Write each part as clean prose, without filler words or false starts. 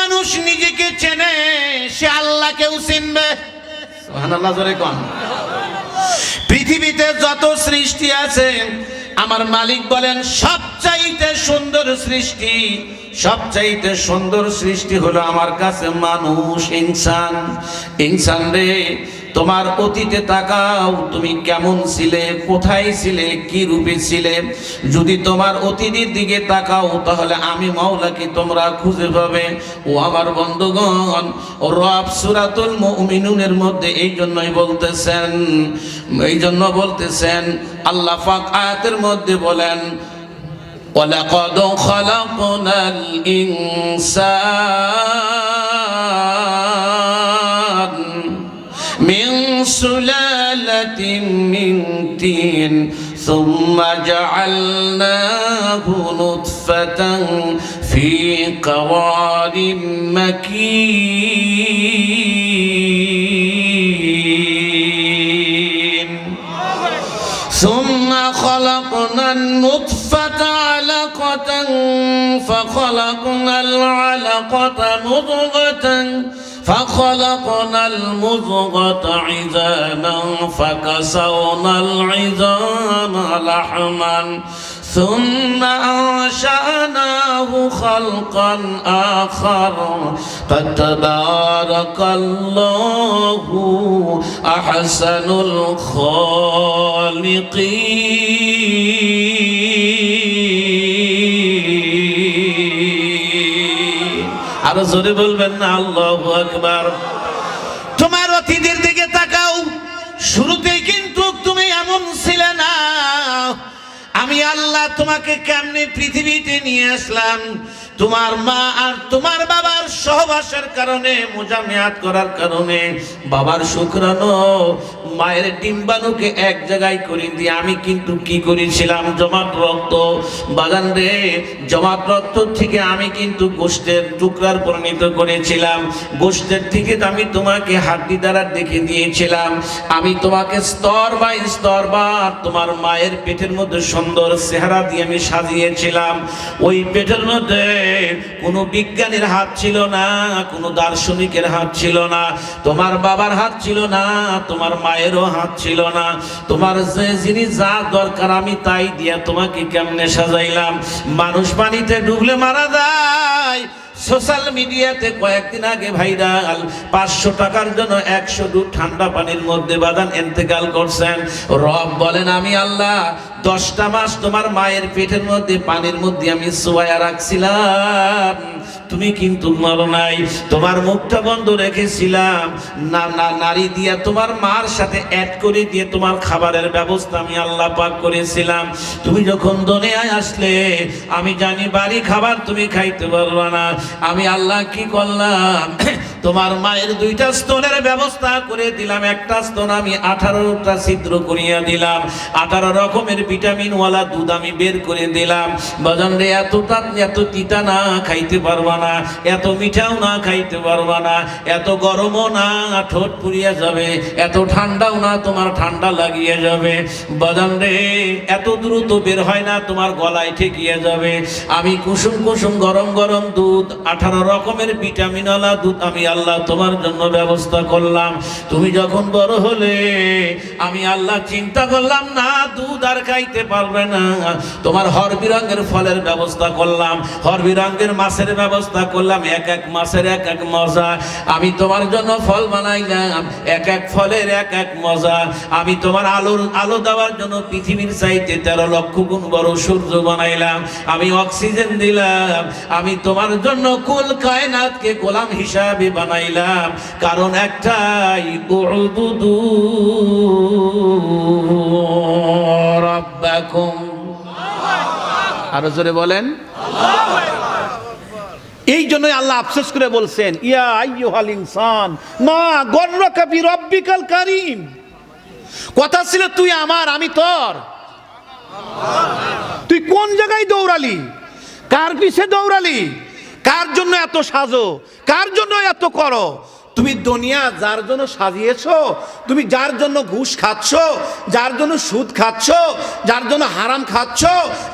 মানুষ নিজেকে চেনে সে আল্লাহকেও চিনবে। সুবহানাল্লাহ জোরে কোন। পৃথিবীতে যত সৃষ্টি আছে আমার মালিক বলেন সবচাইতে সুন্দর সৃষ্টি, সবচাইতে সুন্দর সৃষ্টি হলো আমার কাছে মানুষ, ইনসান। ইনসান রে, তোমার অতীতে তাকাও, তুমি কেমন ছিলে, কোথায় ছিলে, কি রূপে ছিলে। যদি তোমার অতীতের দিকে তাকাও তাহলে আমি মাওলাকে তোমরা খুঁজে পাবে। ও আমার বন্ধুগণ, রব সূরাতুল মুমিনুনের মধ্যে এই জন্যই বলতেছেন আল্লাহ পাক আয়াতের মধ্যে বলেন ওয়ালাকাদ খালাকনাল ইনসান মিন সুলালাতিন মিন তিন সুম্মা জাআলনাহু নুতফাতান ফি ক্বারিম মাকিন ثم خلقنا النطفة علقة فخلقنا العلقة مضغة فخلقنا المضغة عظاما فكسونا العظام لحما ثم أنشأناه خلقا آخر فتبارك الله أحسن الخالقين আরো জোরে বলবেন না আল্লাহু আকবার। তোমার অতীতের দিকে তাকাও, শুরুতেই কিন্তু তুমি এমন ছিলে না। আমি আল্লাহ তোমাকে কেমনে পৃথিবীতে নিয়ে আসলাম, তোমার মা আর তোমার বাবার সহবাসের কারণে, মুজামিয়াত করার কারণে বাবার শুক্রাণু মায়ের ডিম্বাণুকে এক জায়গায় করে দিয়ে আমি কিন্তু কি করেছিলাম, জমাট রক্ত বাগান রে, জমাট রক্ত থেকে আমি কিন্তু গোশতের টুকরার পরিণত করেছিলাম। গোশতের থেকে আমি তোমাকে হাড্ডি দ্বারা দেখে দিয়েছিলাম। আমি তোমাকে স্তর বাই স্তর বা তোমার মায়ের পেটের মধ্যে সুন্দর চেহারা দিয়ে আমি সাজিয়েছিলাম। ওই পেটের মধ্যে কোনো বিজ্ঞানীর হাত ছিল না, কোনো দার্শনিকের হাত ছিল না, তোমার বাবার হাত ছিল না, তোমার মায়েরও হাত ছিল না। তোমার যে জিনিস যা দরকার আমি তাই দিয়া তোমাকে কেমনে সাজাইলাম। মানুষ পানিতে ডুবলে মারা যায়। সোশ্যাল মিডিয়াতে কয়েকদিন আগে ভাইরাল 500 টাকার জন্য 100 ডুব ঠান্ডা পানির মধ্যে বাদান ইন্তেকাল করছেন। রব বলেন আমি আল্লাহ 10টা মাস তোমার মায়ের পেটের মধ্যে পানির মধ্যে আমি শোয়া রাখছিলাম, তুমি কিন্তু মরো নাই। তোমার মুখটা বন্ধ রেখেছিলাম, নারী দিয়া তোমার মার সাথে অ্যাড করে দিয়ে তোমার খাবারের ব্যবস্থা আমি আল্লাহ পাক করেছিলাম। তুমি যখন দুনিয়ায় আসলে আমি জানি বাড়ি খাবার তুমি খাইতে পারবে না। আমি আল্লাহ কি করলাম, তোমার মায়ের 2টা স্তনের ব্যবস্থা করে দিলাম। একটা স্তন আমি 18টা ছিদ্র করিয়া দিলাম। 18 রকমের ভিটামিনওয়ালা দুধ আমি বের করে দিলাম। বাজান রে, এত তিতা না খাইতে পারবা না, এত মিঠাও না খাইতে পারবা না, এত গরমও না ঠোঁট পুড়িয়া যাবে, এত ঠান্ডাও না তোমার ঠান্ডা লাগিয়ে যাবে। বাজান রে, এত দ্রুত বের হয় না, তোমার গলায় ঠেকিয়ে যাবে। আমি কুসুম কুসুম গরম গরম দুধ 18 রকমের ভিটামিনওয়ালা দুধ আমি আল্লাহ তোমার জন্য ব্যবস্থা করলাম। তুমি যখন বড় হলে আমি আল্লাহ চিন্তা করলাম না দুধ আর খাইতে পারবে না, তোমার হরবিরঙ্গের ফলের ব্যবস্থা করলাম, হরবিরঙ্গের মাছের ব্যবস্থা করলাম। এক এক মাছের এক এক মজা। আমি তোমার জন্য ফল বানাইলাম, এক এক ফলের এক এক মজা। আমি তোমার আলো দেওয়ার জন্য পৃথিবীর চাইতে 13 লক্ষ গুণ বড় সূর্য বানাইলাম। আমি অক্সিজেন দিলাম। আমি তোমার জন্য কুল কায়নাতকে গোলাম হিসাবে বানাইলাম। কারণ একটাই, উবুদু রাব্বাকুম। আরো জোরে বলেন আল্লাহু আকবার। এই জন্যই আল্লাহ আফসোস করে বলছেন ইয়া আইয়ুহাল ইনসান মা গররাকা বিরাব্বিকাল কারীম। কথা ছিল তুই আমার, আমি তোর। তুই কোন জায়গায় দৌড়ালি, কার পিছে দৌড়ালি, কার জন্য এত সাজো, কার জন্য এত করো? তুমি দুনিয়া যার জন্য সাজিয়েছো, তুমি যার জন্য ঘুষ খাচ্ছ, যার জন্য সুদ খাচ্ছ, যার জন্য হারাম খাচ্ছ,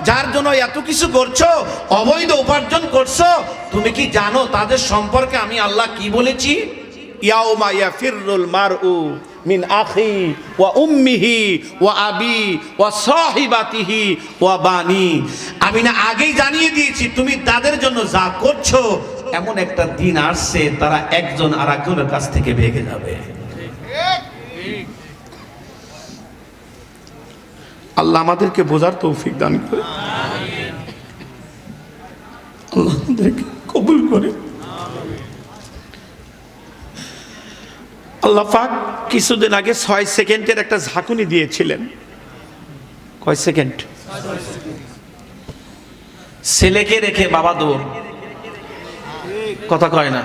যার জন্য এত কিছু করছো, অবৈধ উপার্জন করছো, তুমি কি জানো তাদের সম্পর্কে আমি আল্লাহ কি বলেছি? ইয়াউমা ইয়াফিরুল মারউ মিন আখি ওয়া উম্মিহি ওয়া আবি ওয়া সাহিবাতিহি ওয়া বানি। আমি না আগেই জানিয়ে দিয়েছি তুমি তাদের জন্য যা করছো, এমন একটা দিন আসছে তারা একজন আরেকজনের কাছ থেকে ভেগে যাবে। আল্লাহ আমাদেরকে বোঝার তৌফিক দান করে, আল্লাহ আমাদেরকে কবুল করে। আল্লাহ পাক কিছুদিন আগে 6 সেকেন্ডের একটা ঝাঁকুনি দিয়েছিলেন। কয় সেকেন্ড? ছেলেকে রেখে বাবা দৌড়, কথা কয় না।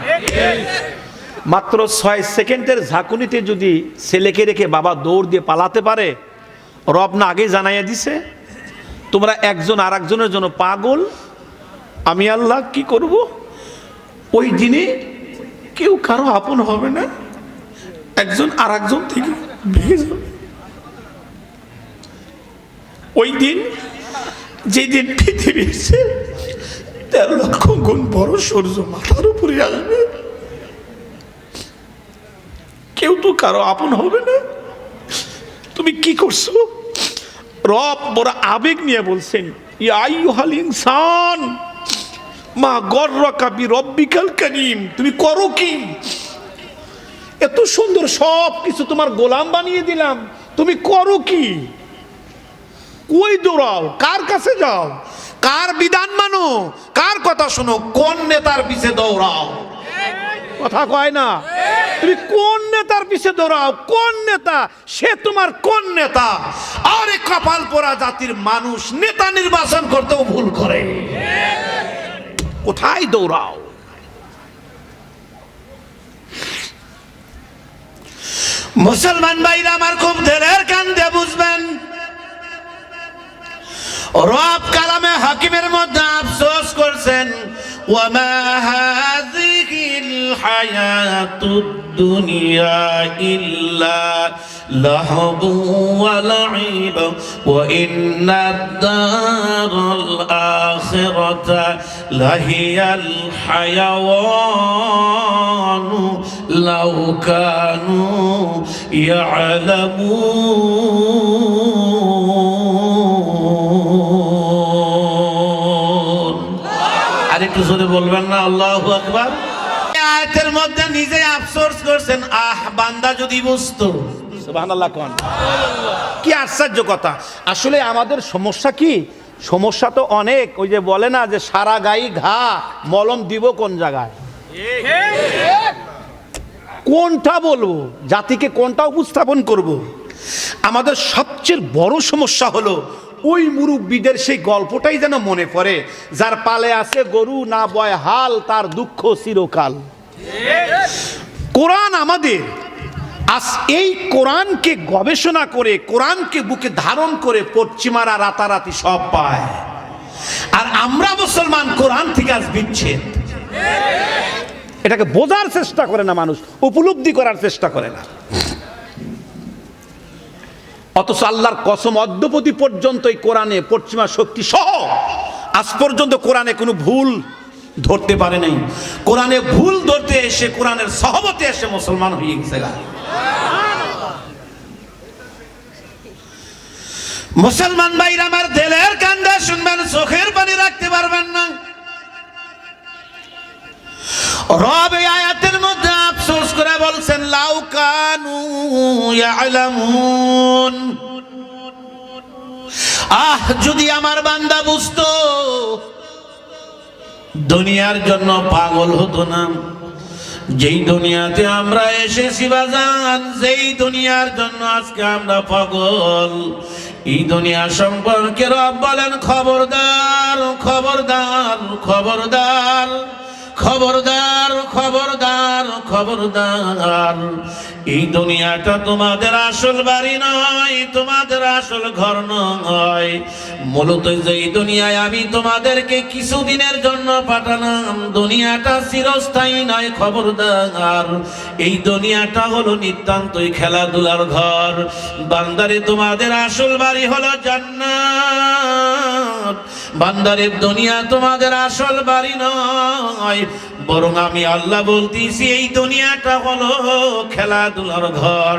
মাত্র 6 সেকেন্ডের ঝাঁকুনিতে যদি ছেলেকে রেখে বাবা দৌড় দিয়ে পালাতে পারে, রব না আগে জানাইয়া দিছে তোমরা একজন আর একজনের জন্য পাগল, আমি আল্লাহ কি করব? ওই দিনে কেউ কারো আপন হবে না, একজন আর একজন থেকে ভেঙে যাবে। ওই দিন যেদিন পৃথিবীর 13 লক্ষ গুণ বড় সূর্য মাথার উপরে আসবে, কেউ তো কারো আপন হবে না। তুমি কি করছো? রব বড় আবেগ নিয়ে বলছেন, ইয়া আইয়ুহাল ইনসান মা গররাকা বিরব্বিকাল কারীম। তুমি করো কি? এত সুন্দর সব কিছু তোমার গোলাম বানিয়ে দিলাম, তুমি করো কি? কই দৌড়াও? কার কাছে যাও? কার বিধান মানো? কার কথা শোনো? কোন নেতার পিছে দৌড়াও? কথা কয় না। তুমি কোন নেতার পিছে দৌড়াও? কোন নেতা? সে তোমার কোন নেতা? আরে কপাল পোড়া জাতির মানুষ নেতা নির্বাচন করতেও ভুল করে। কোথায় দৌড়াও? মুসলমান ভাইরা আমার খুব দিলের কান দিয়ে বুঝবেন, রব কালামে হাকিমের মধ্যে আফসোস করছেন, ওয়ামা হাযিহিল হায়াতুদ দুনিয়া ইল্লা লাহবু ওয়া লাইব ওয়া ইন্নাদ দারাল আখিরাতা লাহিয়াল হায়াওয়ান লাউ কানু ইয়ালামুন। আর একটু জোরে বলবেন না আল্লাহু আকবার। আয়াতের মধ্যে নিজে আফসোস করছেন, আহ বান্দা যদি বুঝতো। সুবহানাল্লাহ কোন কি আশ্চর্য কথা। আসলে আমাদের সমস্যা কি? সমস্যা তো অনেক। ওই যে বলে না যে সারা গায়ে ঘা, মলম দিব কোন জায়গায়? কোনটা বলবো? জাতিকে কোনটা উপস্থাপন করব? আমাদের সবচেয়ে বড় সমস্যা হলো ওই মুরব্বীদের সেই গল্পটাই যেন মনে পড়ে, যার পালে আছে গরু না বয় হাল, তার দুঃখ চিরকাল। কোরআন আমাদের আজ এই কোরআনকে গবেষণা করে, কোরআনকে বুকে ধারণ করে পশ্চিমারা রাতারাতি সব পায়, আর আমরা মুসলমান কোরআন থেকে আজ বিচ্ছেদ। এটাকে বোঝার চেষ্টা করে না মানুষ, উপলব্ধি করার চেষ্টা করে না। অথচ আল্লাহর কসম অদ্যপতি পর্যন্ত এই কোরআনে পশ্চিমা শক্তি সহ আজ পর্যন্ত কোরআনে কোনো ভুল ধরতে পারে নাই। কোরআনে ভুল ধরতে এসে, কোরআনের সহবতে এসে মুসলমান হয়ে গেছে। মুসলমান ভাইরা আমার দিলের কান্দা শুনবেন, চোখের পানি রাখতে পারবেন না। রব এই আয়াতের মধ্যে আফসোস করে বলছেন, লাউ কানু ইয়ালামুন। আহ যদি আমার বান্দা বুঝতো, দুনিয়ার জন্য পাগল হতো না। যেই দুনিয়াতে আমরা এসেছি বাজান, যেই দুনিয়ার জন্য আজকে আমরা পাগল, এই দুনিয়া সম্পর্কে রব বলেন, খবরদার খবরদার খবরদার খবরদার খবরদার খবরদার, এই দুনিয়াটা তোমাদের আসল বাড়ি নয়, তোমাদের আসল ঘর নয়। মূলত যে এই দুনিয়ায় আমি তোমাদেরকে কিছুদিনের জন্য পাঠালাম, দুনিয়াটা চিরস্থায়ী নয়। খবরদার, এই দুনিয়াটা হলো নিতান্তই খেলাধুলার ঘর। বান্দারে তোমাদের আসল বাড়ি হলো জান্নাত। বান্দারে দুনিয়া তোমাদের আসল বাড়ি নয়, বরং আমি আল্লাহ বলতেছি এই দুনিয়াটা হলো খেলাধুলার ঘর।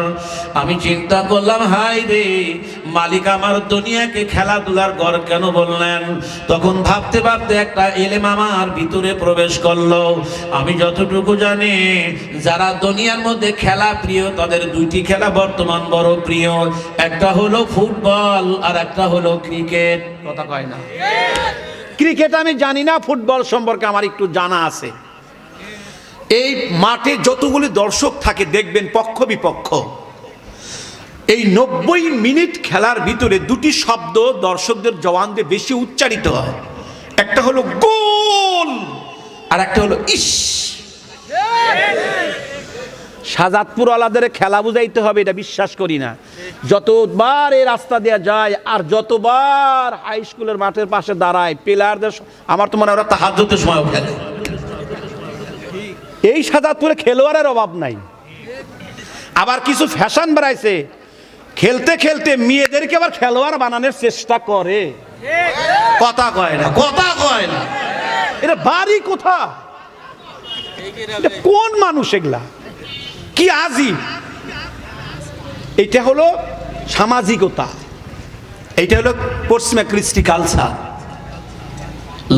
আমি চিন্তা করলাম, হাই রে মালিক আমার দুনিয়াকে খেলাধুলার ঘর কেন বললেন? তখন ভাবতে ভাবতে একটা এলেম আমার ভিতরে প্রবেশ করলো। আমি যতটুকু জানি, যারা দুনিয়ার মধ্যে খেলা প্রিয়, তাদের দুইটি খেলা বর্তমান বড় প্রিয়। একটা হলো ফুটবল আর একটা হলো ক্রিকেট। কথা কয় না? ক্রিকেট আমি জানি না, ফুটবল সম্পর্কে আমার একটু জানা আছে। এই মাঠে যতগুলি দর্শক থাকে দেখবেন পক্ষ বিপক্ষ, এই 90 মিনিট খেলার ভিতরে দুটি শব্দ দর্শকদের জবান দিয়ে বেশি উচ্চারিত হয়। একটা হলো গোল আর একটা হলো ইস। শাহজাদপুর আলাদের খেলা বুঝাইতে হবে এটা বিশ্বাস করি না। যতবার এই রাস্তা দেওয়া যায় আর যতবার হাই স্কুলের মাঠের পাশে দাঁড়ায় প্লেয়ারদের, আমার তো মনে হয় ওরা তাহাজ্জুদের সময় খেলে। এই শাহজাদপুরে খেলোয়াড়ের অভাব নাই। আবার কিছু ফ্যাশন বেড়াইছে, খেলতে খেলতে মেয়েদেরকে আবার খেলোয়াড় বানানোর চেষ্টা করে। কথা কয় না, কথা কয় না। এটা বাড়ি কোথা? এটা কোন মানুষ? এগুলা কি আজিব! এটা হলো সামাজিকতা, এইটা হলো পশ্চিমা কৃষ্টি কালচার।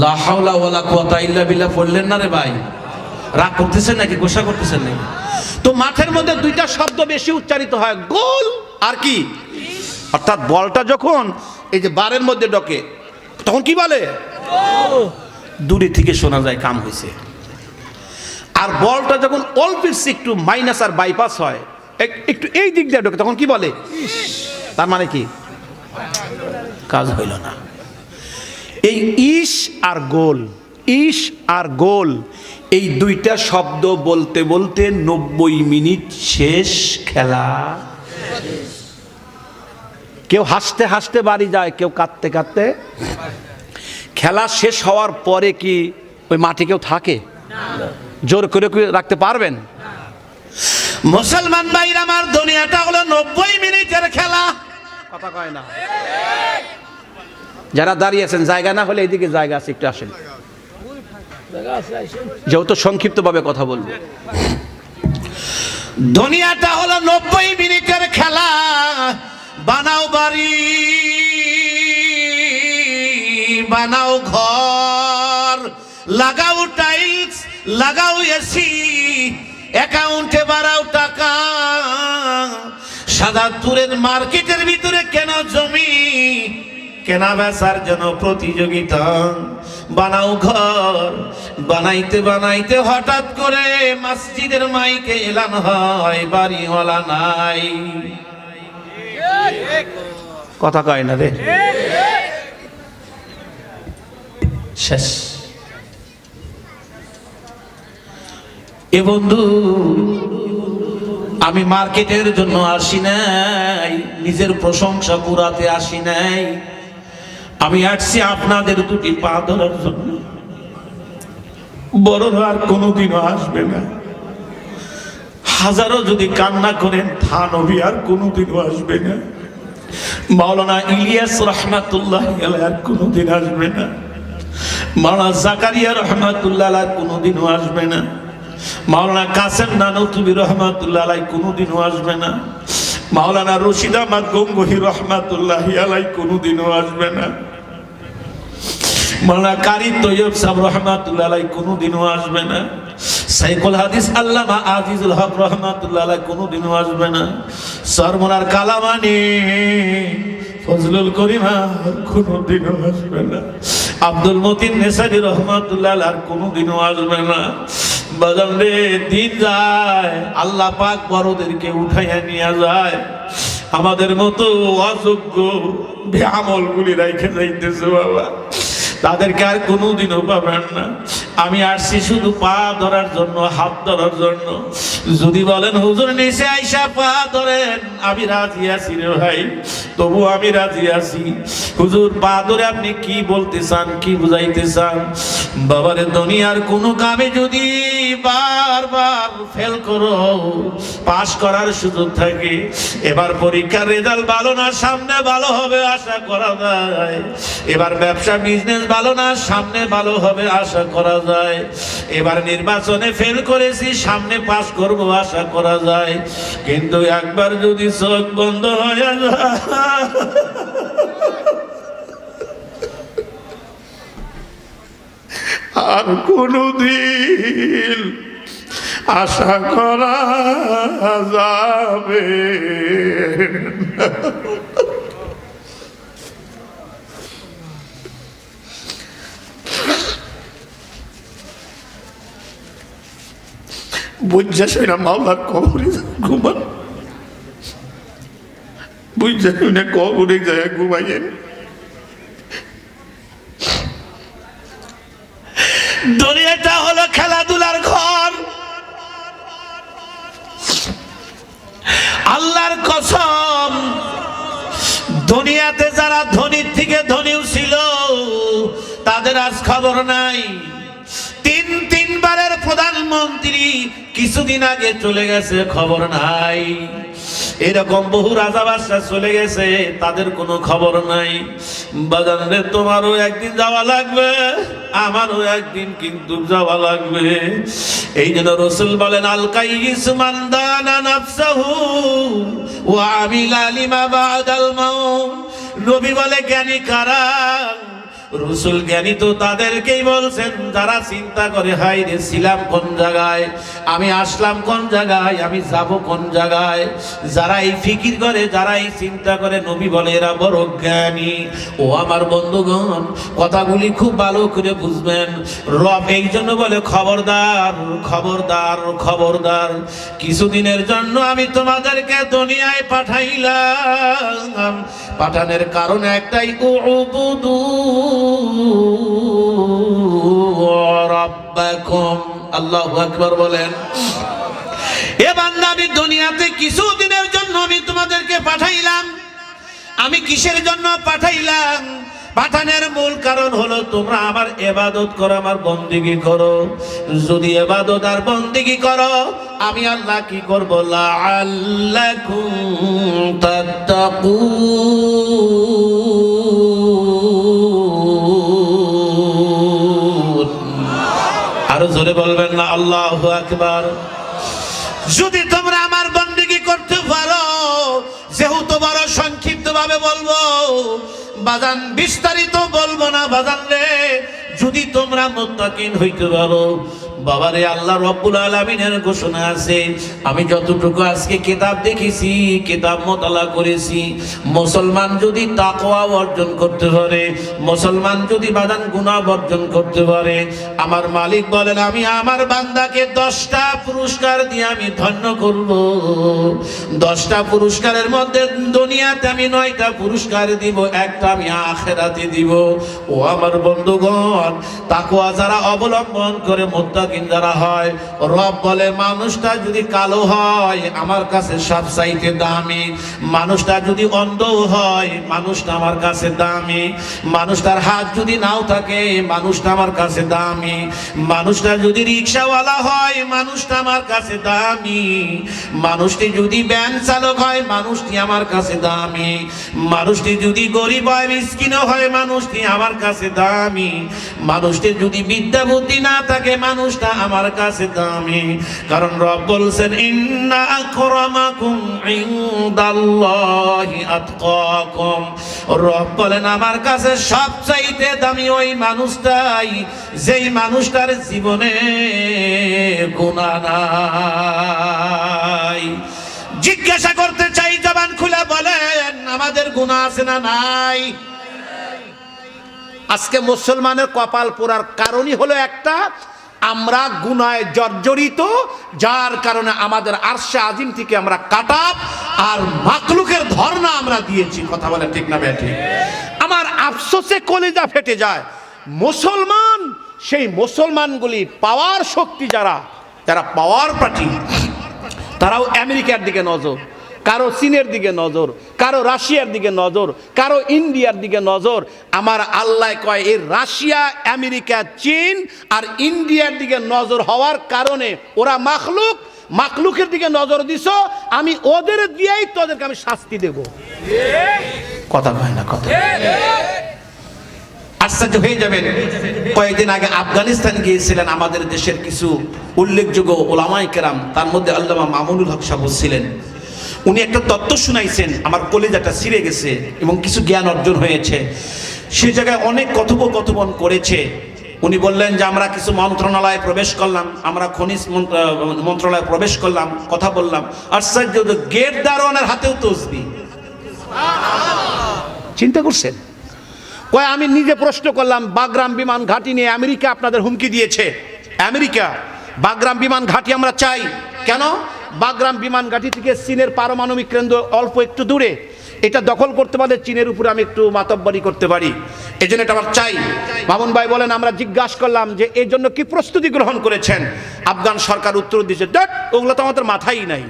লা হাওলা ওয়ালা কুওয়াতা ইল্লা বিল্লাহ পড়লেন না রে ভাই? রাগ করতেছেন নাকি, গোসা করতেছেন নাকি? তো মাঠের মধ্যে দুইটা শব্দ বেশি উচ্চারিত হয়, গোল আর কি। অর্থাৎ বলটা যখন এই যে বারের মধ্যে ঢোকে তখন কি বলে? দূরে থেকে শোনা যায় কাম হয়েছে। আর বলটা যখন অল্প একটু মাইনাস আর বাইপাস হয়, একটু এই দিক দিয়ে ঢোকে তখন কি বলে? তার মানে কি? কাজ হইল না। এই ইস আর গোল, ইস আর গোল, এই দুইটা শব্দ বলতে বলতে 90 মিনিট শেষ খেলা। কেউ হাসতে হাসতে বাড়ি যায়, কেউ কাঁদতে কাঁদতে। খেলা শেষ হওয়ার পরে কি ওই মাঠে কেউ থাকে? জোর করে রাখতে পারবেন? মুসলমান ভাইরা আমার, দুনিয়াটা হলো 90 মিনিটের খেলা। কথা কয় না। যারা দাঁড়িয়ে আছেন, জায়গা না হলে এইদিকে জায়গা আছে, একটু আসেন। যেহেতু সংক্ষিপ্ত ভাবে কথা বলবো। দুনিয়াটা হলো 90 মিনিটের খেলা। বানাও বাড়ি, বানাও ঘর, লাগাও টাইলস, লাগাও এসি, অ্যাকাউন্টে বাড়াও টাকা। শাহজাদপুরের মার্কেটের ভিতরে কেন জমি, কেনা বেচার জন্য প্রতিযোগিতা। বানাও ঘর, বানাইতে বানাইতে হঠাৎ করে মসজিদের মাইকে এলান হয় বাড়িওয়ালা নাই। কথা কয় না রে। শেষ। এ বন্ধু, আমি মার্কেটের জন্য আসি নাই, নিজের প্রশংসা কুড়াতে আসি নাই। আমি আসছি আপনাদের দুটি পা ধরার জন্য। বড়রা আর কোনোদিনও আসবে না। হাজারো যদি কান্না করেন, থানবী আর কোনোদিনও আসবে না। মাওলানা ইলিয়াস রহমাতুল্লাহ আলাইহি আর কোনোদিন আসবে না। মাওলানা জাকারিয়া রহমাতুল্লাহ আলাইহি কোনোদিনও আসবে না। মাওলানা কাসেম নানুতুবি রহমাতুল্লাহ আলাইহি কোনোদিনও আসবে না। মাওলানা রশিদ আহমদ গঙ্গোহী রহমাতুল্লাহ আলাইহি কোনোদিনও আসবে না। মাওলানা কারি তৈয়ব সাহেব রহমাতুল্লাহ আলাইহি কোনোদিনও আসবে না। সাইকুল হাদিস আল্লামা আজিজুল হক রহমাতুল্লাহ আলাইহি কোনোদিনও আসবে না। সরমনার কালামানি ফজলুল করিম কোনোদিনও আসবে না। আব্দুল মতিন নেসারি রহমাতুল্লাহ আলাইহি কোনোদিনও আসবে না। বাজারে দিন যায়, আল্লাহ পাক বড়দেরকে উঠাইয়া নিয়ে যায়, আমাদের মতো অযোগ্য বেআমলগুলি রাইখে যাইতেছে। বাবা তাদেরকে আর কোনোদিনও পাবেন না। আমি আসছি শুধু পা ধরার জন্য, হাত ধরার জন্য। যদি বলেন হুজুর নিচে আইসা পা ধরেন, আমি রাজি আছি রে ভাই, তবু আমি রাজি আছি। হুজুর পা ধরে আপনি কি বলতে চান, কি বুঝাইতে চান? বাবারে দুনিয়ার কোনো কামে যদি বারবার ফেল করো, পাস করার সুযোগ থাকে। এবার পরীক্ষার রেজাল্ট ভালো না, সামনে ভালো হবে আশা করা যায়। এবার ব্যবসা বিজনেস ভালো না, সামনে ভালো হবে আশা করা যায়। এবার নির্বাচনে ফেল করেছি, সামনে পাস করব আশা করা যায়। কিন্তু একবার যদি চোখ বন্ধ হয়ে যায়, আর কোনদিন আশা করা যাবে না। বুঝা শুনে মাওলার কবরে ঘুমান, বুঝা শুনে কবরে যায় ঘুমাইয়েন। দুনিয়াটা হলো খেলাধুলার ঘর। আল্লাহর কসম, দুনিয়াতে যারা ধনীর থেকে ধনীও ছিল তাদের আজ খবর নাই। তিনবারের প্রধানমন্ত্রী কিছুদিন আগে চলে গেছে, খবর নাই। এরকম বহু রাজা বাদশা চলে গেছে, তাদের কোনো খবর নাই। বাজান রে, তোমারও একদিন যাওয়া লাগবে, আমারও একদিন কিন্তু যাওয়া লাগবে। এই জন্য রাসূল বলেন, আল কাইয়িস মান দানা নাফসাহু ওয়া আমিলা লিমা বাদাল মাউত। নবী বলে, জ্ঞানী কারা? রাসূল জ্ঞানী তো তাদেরকেই বলছেন যারা চিন্তা করে, হাই রে ছিলাম কোন জায়গায়, আমি আসলাম কোন জায়গায়, আমি যাব কোন জায়গায়। যারা এই ফিকির করে, যারা এই চিন্তা করে, নবী বলে এরা বড় জ্ঞানী। ও আমার বন্ধুগণ, কথাগুলি খুব ভালো করে বুঝবেন। রব এই জন্য বলে, খবরদার খবরদার খবরদার, কিছুদিনের জন্য আমি তোমাদেরকে দুনিয়ায় পাঠাইলাম। পাঠানোর কারণ একটাই, উবুদু রাব্বাকুম। আল্লাহু আকবার বলেন। এ বান্দা, আমি দুনিয়াতে কিছুদিনের জন্য আমি তোমাদেরকে পাঠাইলাম। আমি কিসের জন্য পাঠাইলাম? পাঠানোর মূল কারণ হলো তোমরা আমার ইবাদত করো, আমার বন্দেগী করো। যদি ইবাদত আর বন্দেগী করো, আমি আল্লাহ কি করব? লাআল্লাকুম তাত্তাকুন। আরো জোরে বলবেন না আল্লাহু আকবার। যদি তোমরা আমার বন্দেগী করতে পারো, যেহেতু বড় সংক্ষিপ্ত ভাবে বলবো বাজান, বিস্তারিত বলবো না বাজান রে। যদি তোমরা মুত্তাকিন হইতে পারো, বাবারে আল্লাহ রাব্বুল আলামিনের ঘোষণা আছে। আমি যতটুকু আজকে কিতাব দেখেছি, কিতাব মোতালা করেছি, মুসলমান যদি তাকওয়া অর্জন করতে পারে, মুসলমান যদি বাদান গুনাহ বর্জন করতে পারে, আমার মালিক বলেন আমি আমার বান্দাকে 10টা পুরস্কার দিয়ে আমি ধন্য করব। 10টা পুরস্কারের মধ্যে দুনিয়াতে আমি 9টা পুরস্কার দিব, একটা আমি আখিরাতে দিব। ও আমার বন্ধুগণ, তাকওয়া যারা অবলম্বন করে, মুত্তাকিন যারা হয়, রব বলে মানুষটা যদি কালো হয় আমার কাছে সবচাইতে দামি। মানুষটা যদি অন্ধ হয়, মানুষটা আমার কাছে দামি। মানুষটার হাত যদি নাও থাকে, মানুষটা আমার কাছে দামি। মানুষটা যদি রিকশাওয়ালা হয়, মানুষটা আমার কাছে দামি। মানুষটি যদি ভ্যান চালক হয়, মানুষটি আমার কাছে দামি। মানুষটি যদি গরিব হয়, মিসকিন হয়, মানুষটি আমার কাছে দামি। মানুষটি যদি বিদ্যা বুদ্ধি না থাকে, মানুষটা আমার কাছে দামি। কারণ রব বলছেন, ইন্না আকরামাকুম ইনদাল্লাহি আতকাকুম। রব বলেন আমার কাছে সবচাইতে দামি ওই মানুষটাই যেই মানুষটার জীবনে গুনাহ নাই। জিজ্ঞাসা করতে চাই, জবান খুলে বলেন, আমাদের গুনাহ আছে না নাই? আজকে মুসলমানের কপাল পোড়ার কারণই হলো একটা, আমরা গুনায় জর্জরিত, যার কারণে আমাদের আরশে আজিম থেকে আমরা কাটাব আর মাখলুকের ধর্ণা আমরা দিয়েছি। কথা বলে ঠিক না বেঠিক? আমার আফসোসে কলিজা ফেটে যায়। মুসলমান, সেই মুসলমানগুলি পাওয়ার শক্তি যারা পাওয়ার পার্টি, তারাও আমেরিকার দিকে নজর, কারো চীনের দিকে নজর, কারো রাশিয়ার দিকে নজর, কারো ইন্ডিয়ার দিকে নজর। আমার আল্লাহ কয় এই রাশিয়া, আমেরিকা, চীন আর ইন্ডিয়ার দিকে নজর হওয়ার কারণে ওরা মাখলুকের দিকে নজর দিছ, আমি ওদের দিয়েই তোদেরকে আমি শাস্তি দেব। কথা কয় না কথা? আশ্চর্য হয়ে যাবেন, কয়েকদিন আগে আফগানিস্তান গিয়েছিলেন আমাদের দেশের কিছু উল্লেখযোগ্য ওলামায়ে কেরাম, তার মধ্যে আল্লামা মামুনুল হক সাহেব ছিলেন। উনি একটা তত্ত্ব শুনাইছেন, আমার কলিজাটা ছিঁড়ে গেছে এবং কিছু জ্ঞান অর্জন হয়েছে। সে জায়গায় অনেক কথোপকথন করেছে। উনি বললেন যে আমরা কিছু মন্ত্রণালয়ে প্রবেশ করলাম, আমরা খনিজ মন্ত্রণালয়ে প্রবেশ করলাম, কথা বললাম, আশ্চর্য গেট দারোয়ানের হাতেও তসবিহ। চিন্তা করছেন? কয় আমি নিজে প্রশ্ন করলাম, বাগরাম বিমান ঘাঁটি নিয়ে আমেরিকা আপনাদের হুমকি দিয়েছে। আমেরিকা বাগরাম বিমান ঘাঁটি আমরা চাই কেন? বাগরাম বিমান ঘাঁটি থেকে চীনের পারমাণবিক কেন্দ্র অল্প একটু দূরে, এটা দখল করতে পারলে চীনের উপরে আমি একটু মাতব্বরি করতে পারি, এই জন্য এটা আমার চাই। মামুন ভাই বলেন, আমরা জিজ্ঞাসা করলাম যে এই জন্য কি প্রস্তুতি গ্রহণ করেছেন? আফগান সরকার উত্তর দিয়েছে, দেখ ওগুলো তো আমাদের মাথায় নাই।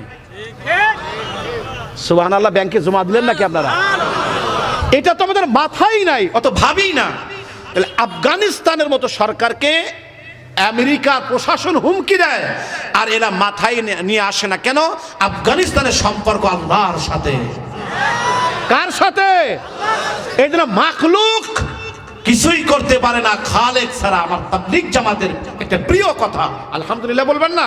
সুবহানাল্লাহ, ব্যাংকে জমা দিলেন নাকি আপনারা? এটা তো আমাদের মাথায় নাই, অত ভাবি না। তাহলে আফগানিস্তানের মতো সরকারকে আমেরিকার প্রশাসন হুমকি দেয়, আর এরা মাথায় নিয়ে আসে না কেন? আফগানিস্তানের সম্পর্ক আল্লাহর সাথে। কার সাথে? এই জন্য মাখলুক কিছুই করতে পারে না খালেক ছাড়া। আমার তাবলীগ জামাতের একটা প্রিয় কথা, আলহামদুলিল্লাহ বলবেন না?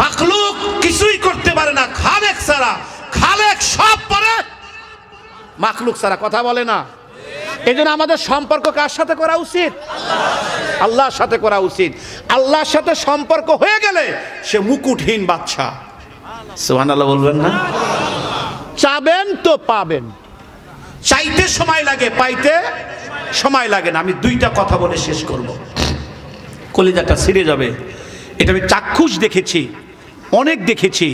মাখলুক কিছুই করতে পারে না খালেক ছাড়া। খালেক সব পারে, মাখলুক ছাড়া কথা বলে না। এই জন্য আমাদের সম্পর্ক কার সাথে করা উচিত? আল্লাহর সাথে করা উচিত। আল্লাহর সাথে সম্পর্ক হয়ে গেলে সে মুকুটহীন বাদশা। সুবহানাল্লাহ বলবেন না? চাবেন তো পাবেন, চাইতে সময় লাগে, পাইতে সময় লাগে না। আমি দুইটা কথা বলে শেষ করব, কলিজাটা ছিঁড়ে যাবে। এটা আমি চাক্ষুষ দেখেছি, অনেক দেখেছি,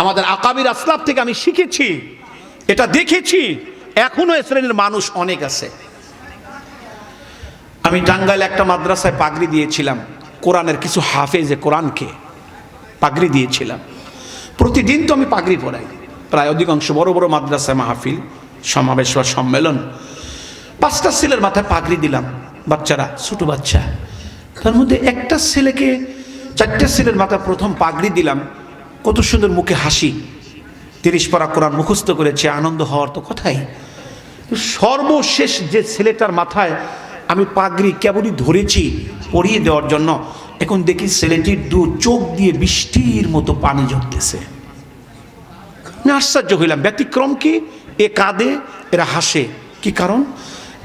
আমাদের আকাবির আসলাফ থেকে আমি শিখেছি, এটা দেখেছি। এখনো এ শ্রেণীর মানুষ অনেক আছে। আমি টাঙ্গাইলে একটা মাদ্রাসায় পাগড়ি দিয়েছিলাম, কোরআনের কিছু হাফেজে কোরআনকে পাগড়ি দিয়েছিলাম। প্রতিদিন তো আমি পাগড়ি পরাই, প্রায় অধিকাংশ বড় বড় মাদ্রাসায় মাহফিল, সমাবেশ বা সম্মেলন, 5টা ছেলের মাথায় পাগড়ি দিলাম, বাচ্চারা, ছোট বাচ্চা। তার মধ্যে একটা ছেলেকে, 4টা ছেলের মাথায় প্রথম পাগড়ি দিলাম, কত সুন্দর মুখে হাসি, 30 পারা কোরআন মুখস্থ করেছে, আনন্দ হওয়ার তো কথাই। সর্বশেষ যে ছেলেটার মাথায় আমি পাগড়ি কেবলই ধরেছি পরিয়ে দেওয়ার জন্য, এখন দেখি ছেলেটির চোখ দিয়ে বৃষ্টির মতো পানি ঝরতেছে। আশ্চর্য হইলাম, ব্যতিক্রম কি? এ কাঁদে, এরা হাসে, কি কারণ?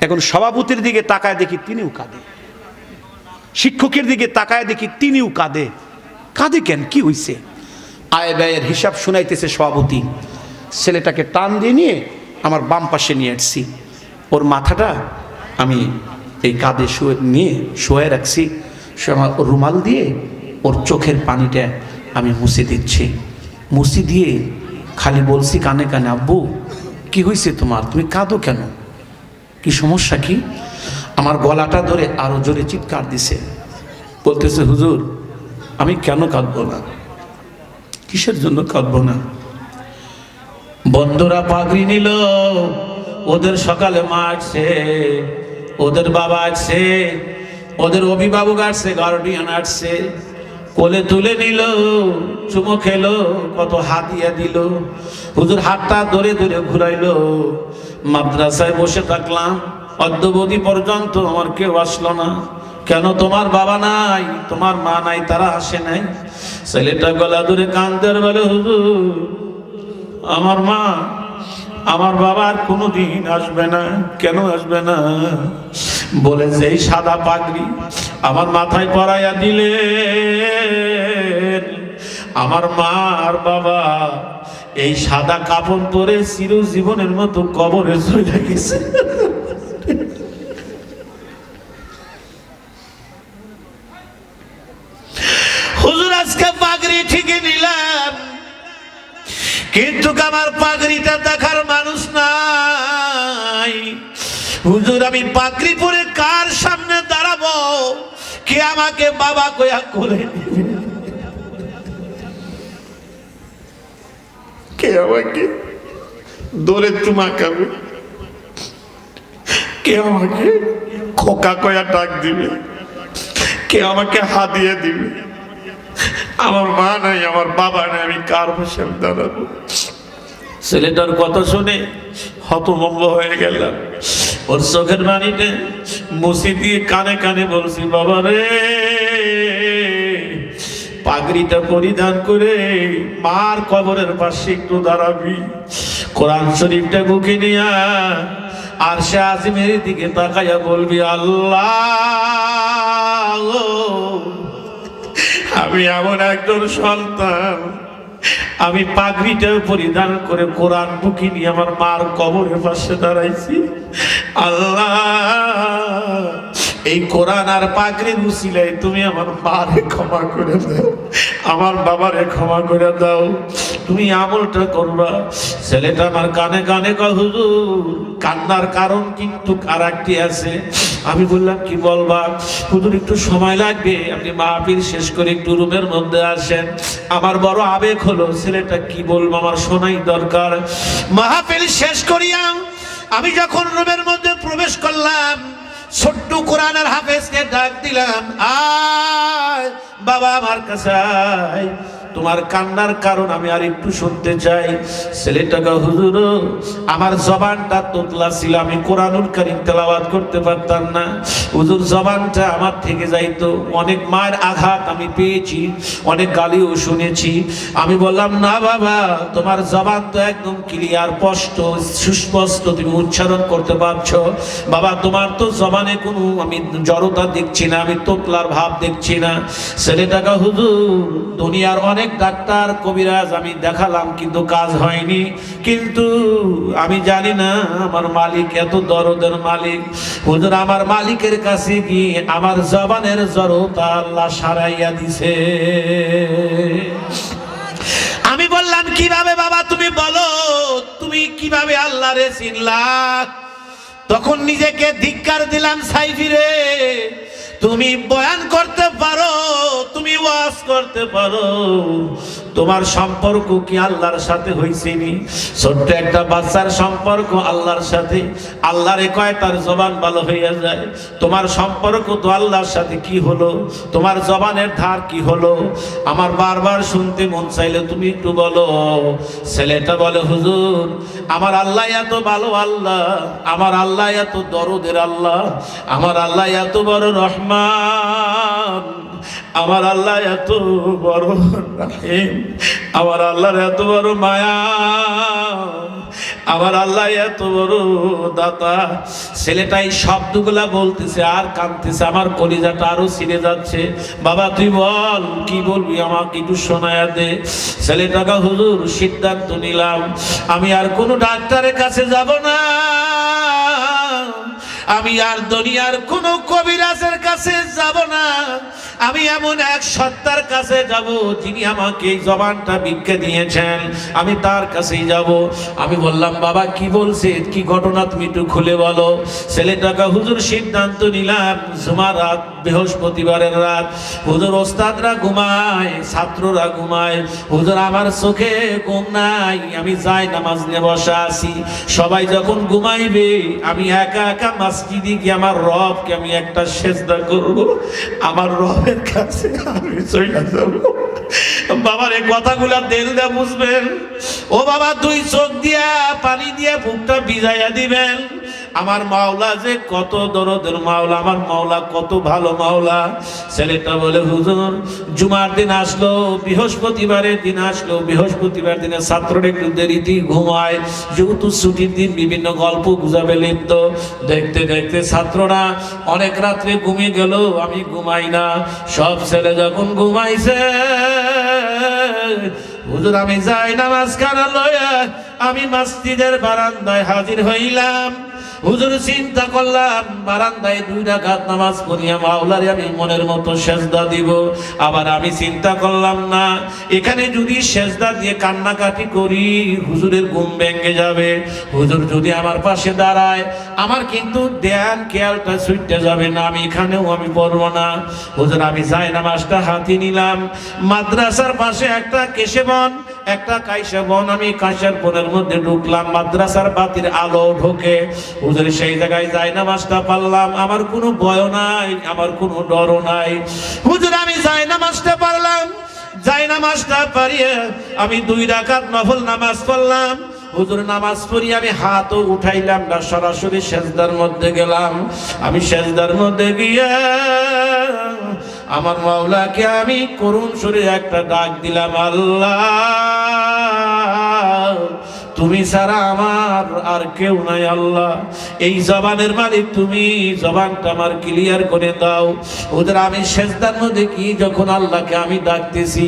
এখন সভাপতির দিকে তাকায় দেখি তিনিও কাঁদে, শিক্ষকের দিকে তাকায় দেখি তিনিও কাঁদে। কাঁদে কেন? কি হইছে? আয় ব্যয়ের হিসাব শুনাইতেছে সভাপতি। ছেলেটাকে টান দিয়ে নিয়ে আমার বাম পাশে নিয়ে আসছি, ওর মাথাটা আমি এই কাঁধে শুয়ে রাখছি, আমার রুমাল দিয়ে ওর চোখের পানিটা আমি মুছে দিচ্ছি। মুছে দিয়ে খালি বলছি কানে কানে, আব্বু কি হয়েছে তোমার, তুমি কাঁদো কেন, কি সমস্যা কি? আমার গলাটা ধরে আরো জোরে চিৎকার দিছে, বলতেছে হুজুর আমি কেন কাঁদবো না, কিসের জন্য কাঁদবো না? বন্ধুরা পাগড়ি নিল, ওদের সকালে মা আসছে, ওদের বাবা আসছে, ওদের অভিভাবক আসছে, গার্ডিয়ান আসছে, কোলে তুলে নিল, চুমো খেলো, কত হাতিয়া দিল। হুজুর হাতটা ধরে ধরে ঘুরাইলো। মাদ্রাসায় বসে থাকলাম অদ্যবধি পর্যন্ত, আমার কেউ আসলো না। কেন? তোমার বাবা নাই, তোমার মা নাই, তারা আসে নাই। ছেলেটা গলা ধরে কাঁদতে বলে, হুজুর আমার মা আমার বাবা আর কোনোদিন আসবে না। কেন আসবে না? বলে যে এই সাদা পাগড়ি আমার মাথায় পরাইয়া দিলে আমার মা আর বাবা এই সাদা কাপড় পরে চিরজীবনের মতো কবরে চলে গেছে। হুজুর আজকে পাগড়ি ঠিকই নিলাম, কিন্তু আমার পাগড়িটা দেখার মানুষ নাই। হুজুর আমি পাগড়ি পরে কার সামনে দাঁড়াবো, কে আমাকে বাবা কয়া করে দিবে, কে আমাকে দৌড়ে চুমা খাবে, কে আমাকে খোকা কয়া ডাক দিবে, কে আমাকে হাদিয়ে দিবে? আমার মা নাই, আমার বাবা নাই, আমি কার বসে দাঁড়াবো? ছেলেটার কথা শুনে হতভম্ব হয়ে গেলাম। ওর চোখের পানিতে মুছে দিয়ে কানে কানে বলছি, বাবা রে, পাগড়িটা পরিধান করে মার কবরের পাশে একটু দাঁড়াবি, কোরআন শরীফটা বুকে নিয়া আর সে আজিমের দিকে তাকাইয়া বলবি, আল্লাহ আমি এমন একজন সন্তান, আমি পাগড়িটা পরিধান করে কোরআন বুকে নিয়ে আমার মার কবরের পাশে দাঁড়াইছি। আল্লাহ এই কোরআন আর পাগড়ির উসিলায় তুমি আমার মারে ক্ষমা করে দাও, আমার বাবারে ক্ষমা করে দাও, তুমি আমলটা করবা। ছেলেটা আমার কানে কানে কয়, হুজুর কান্নার কারণ কিন্তু আর একটি আছে। আমি বললাম কি বলবা? হুজুর একটু সময় লাগবে, আপনি মাহফিল শেষ করে একটু রুমের মধ্যে আসেন, আমার বড় আবেগ হলো, ছেলেটা কি বলবো আমার শোনাই দরকার। মাহফিল শেষ করিয়া আমি যখন রুমের মধ্যে প্রবেশ করলাম, ছোট্ট কোরআনের হাফেজকে ডাক দিলাম, আয় বাবা আমার কাছে আয়, তোমার কান্নার কারণ আমি আর একটু শুনতে চাই। ছেলেটাকে, হুজুর আমার জবানটা তোতলা ছিল, আমি কোরআনুল কারীম তেলাওয়াত করতে পারতাম না, হুজুর জবানটা আমার থেকে যাইতো, অনেক মায়ের আঘাত আমি পেয়েছি, অনেক গালিও শুনেছি। আমি বললাম, না বাবা, তোমার জবান তো একদম ক্লিয়ার, স্পষ্ট সুস্পষ্ট তুমি উচ্চারণ করতে পারছো, বাবা তোমার তো জবানে কোনো আমি জড়তা দেখছি না, আমি তোতলার ভাব দেখছি না। ছেলেটাকে, হুজুর দুনিয়ার অনেক ডাক্তার কবিরাজ আমি দেখালাম কিন্তু কাজ হয়নি, কিন্তু আমি জানি না আমার মালিক এত দরদের মালিক, হুজুর আমার মালিকের কাছে গিয়ে আমার জবানের জড়তা আল্লাহ সারাইয়া দিছে। আমি বললাম, কিভাবে বাবা তুমি বলো, তুমি কিভাবে আল্লাহরে চিনলা? তখন নিজেকে ধিক্কার দিলাম, সাইফি রে, তুমি বয়ান করতে পারো, তুমি ওয়াজ করতে পারো, তোমার সম্পর্ক কি আল্লাহর সাথে হইছেনি? ছোট্ট একটা বাচ্চার সম্পর্ক আল্লাহর সাথে, আল্লাহরে কয় তার জবান ভালো হইয়া যায়, তোমার সম্পর্ক তো আল্লাহর সাথে কি হলো? তোমার জবানের ধার কি হলো? আমার বারবার শুনতে মন চাইলে তুমি একটু বলো। ছেলেটা বলে, হুজুর আমার আল্লাহ এত ভালো আল্লাহ, আমার আল্লাহ এত দরদের আল্লাহ, আমার আল্লাহ এত বড় রহমান, আমার আল্লাহ এত বড় রহিম, আমার আল্লাহর এত বড় মায়া, আমার আল্লাহ এত বড় দাতা। ছেলেটাই শব্দগুলা বলতেছে আর কাঁদতেছে, আমার কলিজাটা আরো ছিঁড়ে যাচ্ছে। বাবা তুই বল, কি বলবি আমাকে একটু শোনায়া দে। ছেলেটাকে, হুজুর সিদ্ধান্ত নিলাম আমি আর কোনো ডাক্তারের কাছে যাব না, আমি আর দুনিয়ার কোন কবিরাজের কাছে যাব না, আমি এমন এক সত্তার কাছে যাব যিনি আমাকে এই জবানটা ভিক্ষা দিয়েছেন, আমি তার কাছেই যাব। আমি বললাম, বাবা কি বলছে, কি ঘটনা তুমি একটু খুলে বলো। ছেলেটাকে, হুজুর সিদ্ধান্ত নিলাম জুমার রাত, বৃহস্পতিবারের রাত, হুজুর ওস্তাদরা ঘুমায়, ছাত্ররা ঘুমায়, হুজুর আমার চোখে ঘুম নাই, আমি যাই নামাজ নিয়ে বসা আছি, সবাই যখন ঘুমাইবে আমি একা একা মসজিদে গিয়ে আমার রবকে আমি একটা সেজদা করব, আমার রবের কাছে আমি চলে যাব। বাবার এই কথাগুলা দিল দিয়ে বুঝবেন। ও বাবা, দুই চোখ দিয়া পানি দিয়ে বুকটা ভিজাইয়া দিবেন। আমার মাওলা যে কত দরদের মাওলা, আমার মাওলা কত ভালো মাওলা। ছেলেটা বলে, হুজুর জুমার দিন আসলো, বৃহস্পতিবারের দিন আসলো, বৃহস্পতিবার দিনে ছাত্ররা একটু দেরিতেই ঘুমায়, যেহেতু ছুটির দিন বিভিন্ন গল্প গুজাবে লিপ্ত, দেখতে দেখতে ছাত্ররা অনেক রাত্রে ঘুমিয়ে গেল, আমি ঘুমাই না। সব ছেলে যখন ঘুমাইছে, হুজুর আমি যাই নামাজ খানা লইয়া আমি মসজিদের বারান্দায় হাজির হইলাম। হুজুর চিন্তা করলাম বারান্দায় 2 রাকাত নামাজ পড়িয়া মাওলারে আমি মনের মতো সেজদা দিব। আবার আমি চিন্তা করলাম না, এখানে যদি সেজদা দিয়ে কান্নাকাটি করি হুজুরের ঘুম ভেঙে যাবে। হুজুর যদি আমার পাশে দাঁড়ায় আমার কিন্তু ধ্যান খেয়ালটা ছুটতে যাবে না, আমি এখানেও আমি পড়বো না। হুজুর আমি যাই নামাজটা হাতে নিলাম, মাদ্রাসার পাশে একটা কেশে বন, একটা কাইসা বন, আমি কাইসার বনের মধ্যে ঢুকলাম, মাদ্রাসার বাতির আলো ঢোকে। হুজুর সেই জায়গায় যাই নামাজটা পারলাম, আমার কোনো ভয় নাই, আমার কোনো ডরও নাই। হুজুর আমি যাই নামাজটা পারলাম, যাই নামাজটা পারিয়ে আমি 2 রাকাত নফল নামাজ পড়লাম। হুজুর নামাজ পড়ি আমি হাতও উঠাইলাম না, সরাসরি সেজদার মধ্যে গেলাম। আমি সেজদার মধ্যে গিয়ে আমার মাওলাকে আমি করুণ সুরে একটা ডাক দিলাম, আল্লাহ তুমি ছাড়া আমার আর কেউ নাই। আল্লাহ এই জবানের মালিক তুমি, জবানটা আমার ক্লিয়ার করে দাও। হুজুর আমি সেজদার মধ্যে কি যখন আল্লাহকে আমি ডাকতেছি,